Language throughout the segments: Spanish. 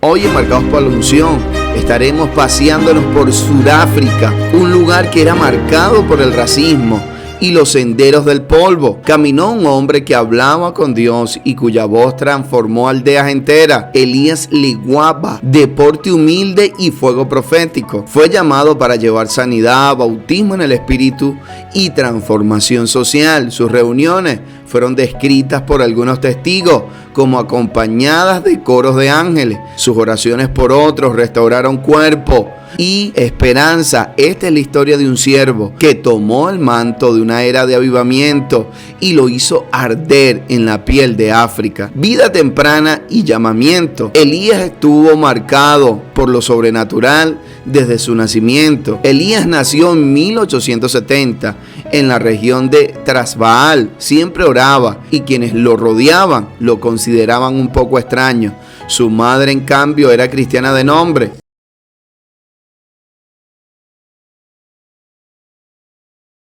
Hoy en Marcados por la Unción estaremos paseándonos por Sudáfrica, un lugar que era marcado por el racismo y los senderos del polvo. Caminó un hombre que hablaba con Dios y cuya voz transformó aldeas enteras. Elías Legwaba, de porte humilde y fuego profético, fue llamado para llevar sanidad, bautismo en el Espíritu y transformación social. Sus reuniones fueron descritas por algunos testigos como acompañadas de coros de ángeles. Sus oraciones por otros restauraron cuerpo y esperanza. Esta es la historia de un siervo que tomó el manto de una era de avivamiento y lo hizo arder en la piel de África. Vida temprana y llamamiento. Elías estuvo marcado por lo sobrenatural desde su nacimiento. Elías nació en 1870 en la región de Trasbaal. Siempre oraba y quienes lo rodeaban lo consideraban un poco extraño. Su madre, en cambio, era cristiana de nombre.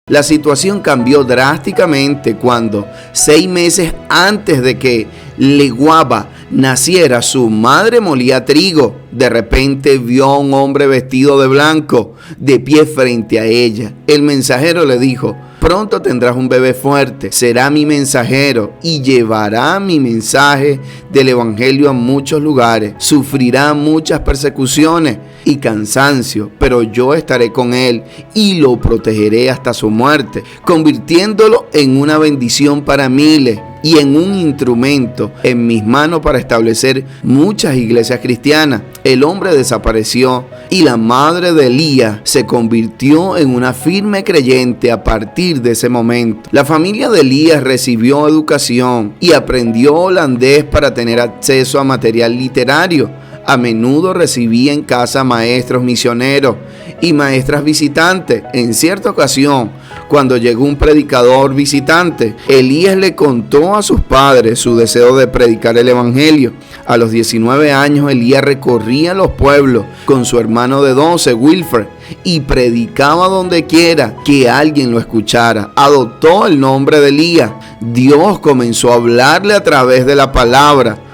La situación cambió drásticamente cuando 6 meses antes de que Legwaba naciera, su madre molía trigo. De repente vio a un hombre vestido de blanco de pie frente a ella. El mensajero le dijo: pronto tendrás un bebé fuerte, será mi mensajero y llevará mi mensaje del evangelio a muchos lugares. Sufrirá muchas persecuciones y cansancio, pero yo estaré con él y lo protegeré hasta su muerte, convirtiéndolo en una bendición para miles y en un instrumento en mis manos para establecer muchas iglesias cristianas. El hombre desapareció y la madre de Elías se convirtió en una firme creyente a partir de ese momento. La familia de Elías recibió educación y aprendió holandés para tener acceso a material literario. A menudo recibía en casa maestros misioneros y maestras visitantes. En cierta ocasión, cuando llegó un predicador visitante, Elías le contó a sus padres su deseo de predicar el evangelio. A los 19 años, Elías recorría los pueblos con su hermano de 12, Wilfred, y predicaba donde quiera que alguien lo escuchara. Adoptó el nombre de Elías. Dios comenzó a hablarle a través de la palabra.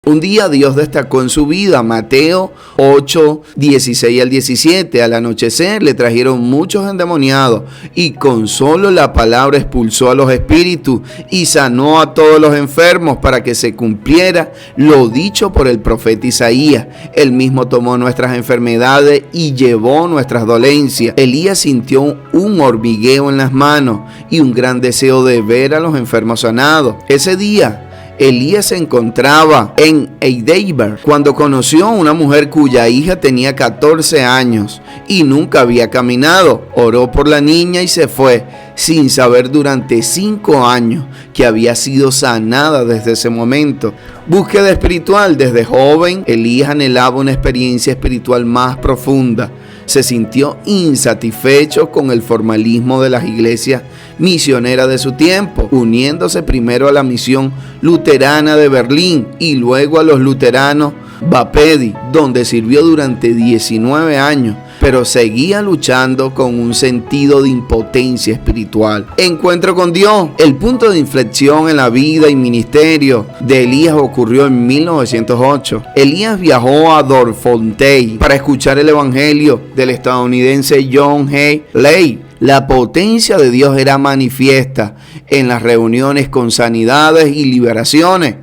Un día Dios destacó en su vida. Mateo 8, 16 al 17. Al anochecer le trajeron muchos endemoniados y con solo la palabra expulsó a los espíritus y sanó a todos los enfermos para que se cumpliera lo dicho por el profeta Isaías. Él mismo tomó nuestras enfermedades y llevó nuestras dolencias. Elías sintió un hormigueo en las manos y un gran deseo de ver a los enfermos sanados. Ese día Elías se encontraba en Heidelberg cuando conoció a una mujer cuya hija tenía 14 años y nunca había caminado. Oró por la niña y se fue, sin saber durante 5 años que había sido sanada desde ese momento. Búsqueda espiritual. Desde joven, Elías anhelaba una experiencia espiritual más profunda. Se sintió insatisfecho con el formalismo de las iglesias misioneras de su tiempo, uniéndose primero a la misión luterana de Berlín y luego a los luteranos Bapedi, donde sirvió durante 19 años, pero seguía luchando con un sentido de impotencia espiritual. Encuentro con Dios. El punto de inflexión en la vida y ministerio de Elías ocurrió en 1908. Elías viajó a Dorfontein para escuchar el evangelio del estadounidense John Hay Ley. La potencia de Dios era manifiesta en las reuniones con sanidades y liberaciones.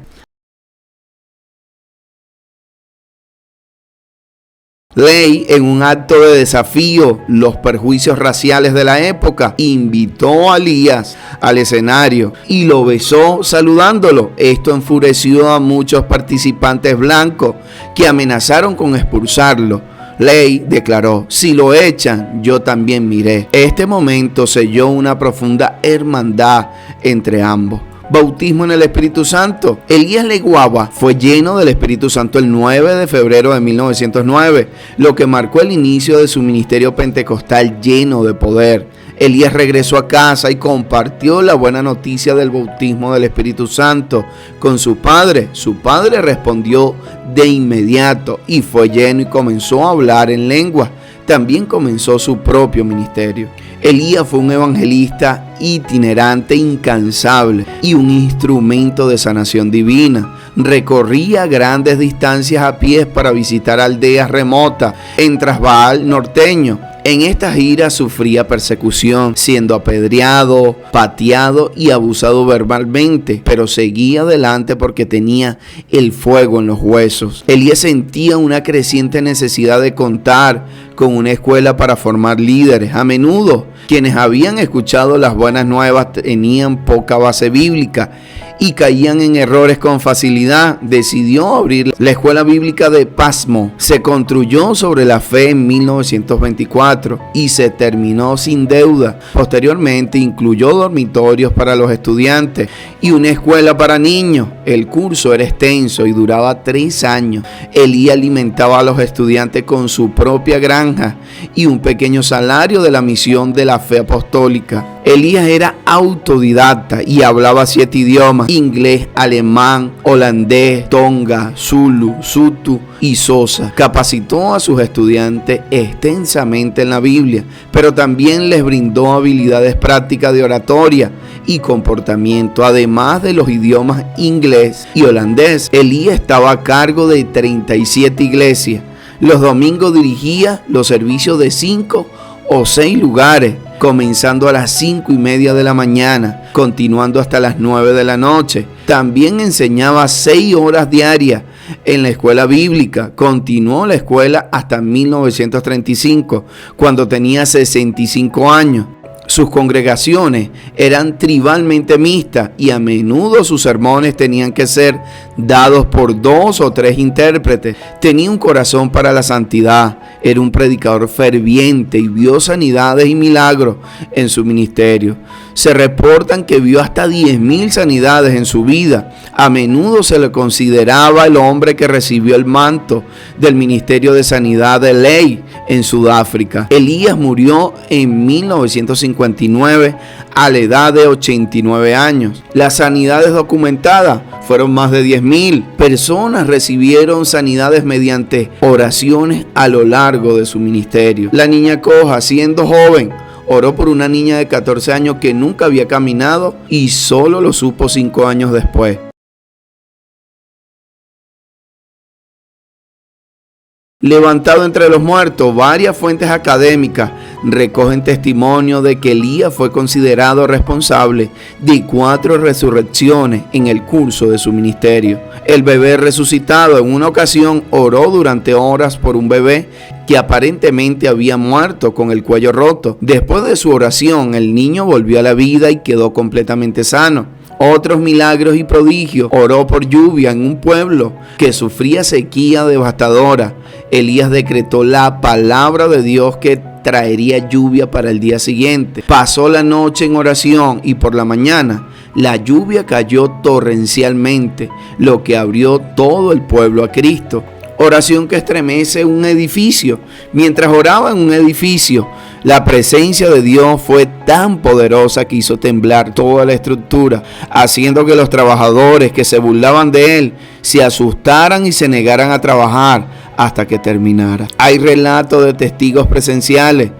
Ley, en un acto de desafío los perjuicios raciales de la época, invitó a Elías al escenario y lo besó saludándolo. Esto enfureció a muchos participantes blancos que amenazaron con expulsarlo. Ley declaró: si lo echan, yo también me iré. Este momento selló una profunda hermandad entre ambos. Bautismo en el Espíritu Santo. Elías Legwaba fue lleno del Espíritu Santo el 9 de febrero de 1909, lo que marcó el inicio de su ministerio pentecostal lleno de poder. Elías regresó a casa y compartió la buena noticia del bautismo del Espíritu Santo con su padre. Su padre respondió de inmediato y fue lleno y comenzó a hablar en lenguas. También comenzó su propio ministerio. Elías fue un evangelista itinerante, incansable y un instrumento de sanación divina. Recorría grandes distancias a pies para visitar aldeas remotas en Transvaal norteño. En esta gira sufría persecución, siendo apedreado, pateado y abusado verbalmente, pero seguía adelante porque tenía el fuego en los huesos. Elías sentía una creciente necesidad de contar con una escuela para formar líderes. A menudo, quienes habían escuchado las buenas nuevas tenían poca base bíblica y caían en errores con facilidad. Decidió abrir la escuela bíblica de Pasmo. Se construyó sobre la fe en 1924 y se terminó sin deuda. Posteriormente incluyó dormitorios para los estudiantes y una escuela para niños. El curso era extenso y duraba 3 años. Elías alimentaba a los estudiantes con su propia granja y un pequeño salario de la misión de la fe apostólica. Elías era autodidacta y hablaba 7 idiomas: inglés, alemán, holandés, tonga, zulu, sutu y sosa. Capacitó a sus estudiantes extensamente en la Biblia, pero también les brindó habilidades prácticas de oratoria y comportamiento. Además de los idiomas inglés y holandés, Elías estaba a cargo de 37 iglesias. Los domingos dirigía los servicios de 5 o 6 lugares, comenzando a las 5:30 de la mañana, continuando hasta las 9 de la noche. También enseñaba 6 horas diarias en la escuela bíblica. Continuó la escuela hasta 1935, cuando tenía 65 años. Sus congregaciones eran tribalmente mixtas y a menudo sus sermones tenían que ser dados por 2 o 3 intérpretes. Tenía un corazón para la santidad, era un predicador ferviente y vio sanidades y milagros en su ministerio. Se reportan que vio hasta 10,000 sanidades en su vida. A menudo se le consideraba el hombre que recibió el manto del Ministerio de Sanidad de Ley en Sudáfrica. Elías murió en 1959 a la edad de 89 años. Las sanidades documentadas fueron más de 10,000. Personas recibieron sanidades mediante oraciones a lo largo de su ministerio. La niña coja, siendo joven, oró por una niña de 14 años que nunca había caminado y solo lo supo 5 años después. Levantado entre los muertos, varias fuentes académicas recogen testimonio de que Elías fue considerado responsable de 4 resurrecciones en el curso de su ministerio. El bebé resucitado en una ocasión oró durante horas por un bebé que aparentemente había muerto con el cuello roto. Después de su oración, el niño volvió a la vida y quedó completamente sano. Otros milagros y prodigios: oró por lluvia en un pueblo que sufría sequía devastadora. Elías decretó la palabra de Dios que traería lluvia para el día siguiente. Pasó la noche en oración y por la mañana la lluvia cayó torrencialmente, lo que abrió todo el pueblo a Cristo. Oración que estremece un edificio. Mientras oraba en un edificio, la presencia de Dios fue tan poderosa que hizo temblar toda la estructura, haciendo que los trabajadores que se burlaban de él se asustaran y se negaran a trabajar hasta que terminara. Hay relatos de testigos presenciales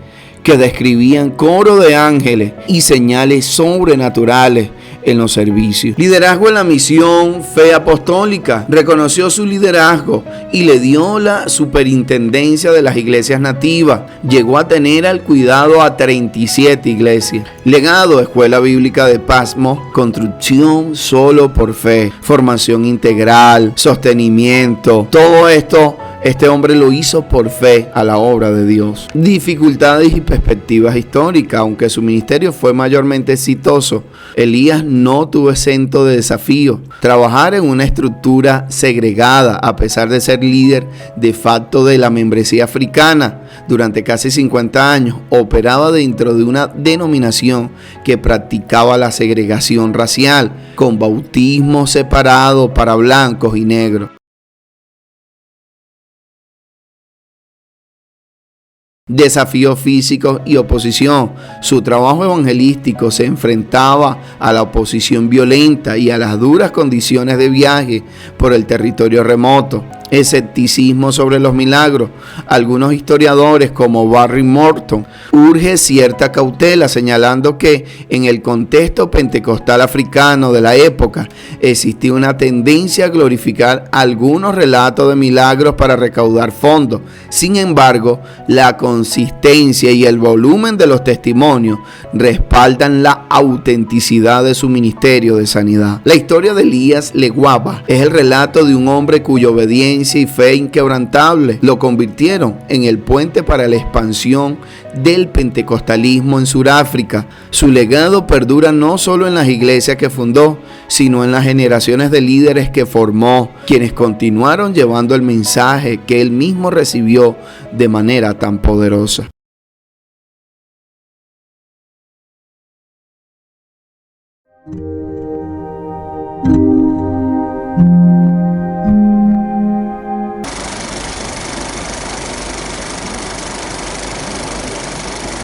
que describían coro de ángeles y señales sobrenaturales en los servicios. Liderazgo en la misión Fe Apostólica. Reconoció su liderazgo y le dio la superintendencia de las iglesias nativas. Llegó a tener al cuidado a 37 iglesias. Legado: Escuela Bíblica de Pasmo, construcción solo por fe, formación integral, sostenimiento. Todo esto este hombre lo hizo por fe a la obra de Dios. Dificultades y perspectivas históricas. Aunque su ministerio fue mayormente exitoso, Elías no tuvo exento de desafíos. Trabajar en una estructura segregada, a pesar de ser líder de facto de la membresía africana durante casi 50 años, operaba dentro de una denominación que practicaba la segregación racial, con bautismo separado para blancos y negros. Desafíos físicos y oposición. Su trabajo evangelístico se enfrentaba a la oposición violenta y a las duras condiciones de viaje por el territorio remoto. escepticismo sobre los milagros. Algunos historiadores, como Barry Morton, urge cierta cautela, señalando que en el contexto pentecostal africano de la época existía una tendencia a glorificar algunos relatos de milagros para recaudar fondos. Sin embargo, la consistencia y el volumen de los testimonios respaldan la autenticidad de su ministerio de sanidad. La historia de Elías Leguaba es el relato de un hombre cuya obediencia y fe inquebrantable lo convirtieron en el puente para la expansión del pentecostalismo en Sudáfrica. Su legado perdura no solo en las iglesias que fundó, sino en las generaciones de líderes que formó, quienes continuaron llevando el mensaje que él mismo recibió de manera tan poderosa.